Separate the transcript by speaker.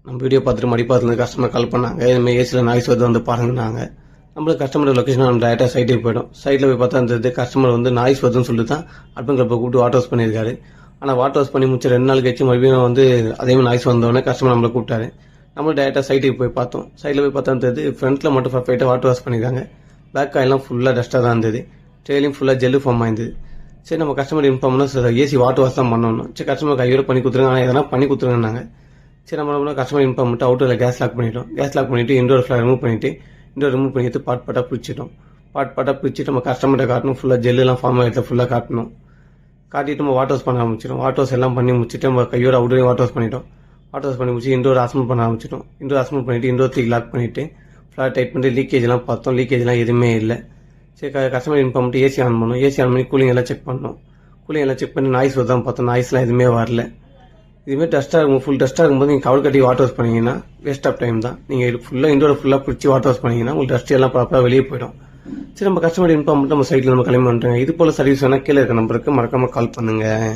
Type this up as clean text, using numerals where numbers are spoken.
Speaker 1: நம்ம வீடியோ பார்த்துட்டு மடிப்பாத்துலேருந்து கஸ்டமர் கால் பண்ணாங்க. இதுமாதிரி ஏசியில் நாய்ஸ் வந்து பாருங்கன்னாங்க. நம்மளுக்கு கஸ்டமர் லொக்கேஷன் நம்ம டேரெக்டாக சைட்டுக்கு போய்டும். சைட்டில் போய் பார்த்தா அந்த கஸ்டமர் வந்து நாய்ஸ் வருதுன்னு சொல்லிட்டு தான் அட்மின் கிளப்பை கூப்பிட்டு வாட்டர் வாஷ் பண்ணியிருக்காரு. ஆனால் வாட்டர் வாஷ் பண்ணி முடிச்சு 2 நாள் கழிச்சு மறுபடியும் வந்து அதேமாதிரி நாய்ஸ் வந்தோடனே கஸ்டமர் நம்மளை கூப்பிட்டாரு. நம்ம டேரெக்டாக சைட்டுக்கு போய் பார்த்தோம். சைட்டில் போய் பார்த்தா இருந்தது ஃப்ரண்ட்டில் மட்டும் பர்ஃபெக்டாக வாட்டர் வாஷ் பண்ணியிருக்காங்க. பேக் காயெல்லாம் ஃபுல்லாக டஸ்ட்டாக தான் இருந்தது. ட்ரெயிலையும் ஃபுல்லாக ஜெல்லு ஃபார்ம் ஆயிருந்தது. சரி நம்ம கஸ்டமர் இன்ஃபார்ம் பண்ணால் சார் ஏசி வாட்டர் வாஷ் தான் பண்ணணும். சரி கஸ்டமர் கையோட பண்ணி கொடுத்துருங்க, ஆனால் எதனா பண்ணி கொடுத்துருங்கன்னாங்க. சரி நம்ம கஸ்டமர் இன்ஃபார்ம் பண்ணிட்டு அவுட்டரில் கேஸ் லாக் பண்ணிட்டோம். கேஸ் லாக் பண்ணிவிட்டு இண்டோர் ஃபிளார் ரிமூவ் பண்ணிவிட்டு இண்டோர் ரிமூவ் பண்ணிட்டு பாட்டாக பிரிச்சிட்டோம். பாட்டாக பிரிச்சுட்டு நம்ம கஸ்டமர்கிட்ட காட்டணும். ஃபுல்லாக ஜெல்லாம் ஃபார்ம் ஆகிட்டு ஃபுல்லாக காட்டணும். காட்டிட்டு நம்ம வாட்டர் வாஷ் பண்ண ஆரம்பிச்சிடும். வாட்டர் வாஷ் எல்லாம் பண்ணி முடிச்சுட்டு நம்ம கையோட அவுட்டரையும் வாட்டர் வாஷ் பண்ணிட்டோம். வாட்டர் வாஷ் பண்ணி முடிச்சு இண்டோர் அசம்பிள் பண்ண ஆரம்பிச்சிட்டோம். இண்டோர் அசம்பிள் பண்ணிவிட்டு இண்டோர் 3 லாக் பண்ணிவிட்டு ஃபிளார் டைட் பண்ணிட்டு லீக்கேஜ்லாம் பார்த்தோம். லீக்கேஜ்லாம் எதுவுமே இல்லை. சரி கஸ்டமர் இன்ஃபார்ம் பண்ணிட்டு ஏசி ஆன் பண்ணோம். ஏசி ஆன் பண்ணி கூலிங் எல்லாம் செக் பண்ணோம். கூலிங் எல்லாம் செக் பண்ணி நாய்ஸ் வருதான் பார்த்தோம். நாய்ஸ்லாம் எதுவுமே வரல. இதுமாதிரி டஸ்ட்டாக இருக்கும், ஃபுல் டஸ்ட்டாக இருக்கும்போது நீங்கள் கவர் கட்டி வாட்டர் வாஷ் பண்ணிங்கன்னா வேஸ்ட் ஆஃப் டைம் தான். நீங்கள் ஃபுல்லாக இண்டோரை ஃபுல்லாக பிடிச்சி வாட்டர் வாஷ் பண்ணிங்கன்னா உங்களுக்கு டஸ்ட் எல்லாம் ப்ராப்பராக வெளியே போயிடும். சரி நம்ம கஸ்டமர் இன்ஃபார்ம் பண்ணிட்டு நம்ம சைட்டில் நம்ம கிளம்பி வந்துட்டோங்க. இது போல் சர்வீஸ் வேணால் கீழே இருக்க நம்பருக்கு மறக்காமல் கால் பண்ணுங்கள்.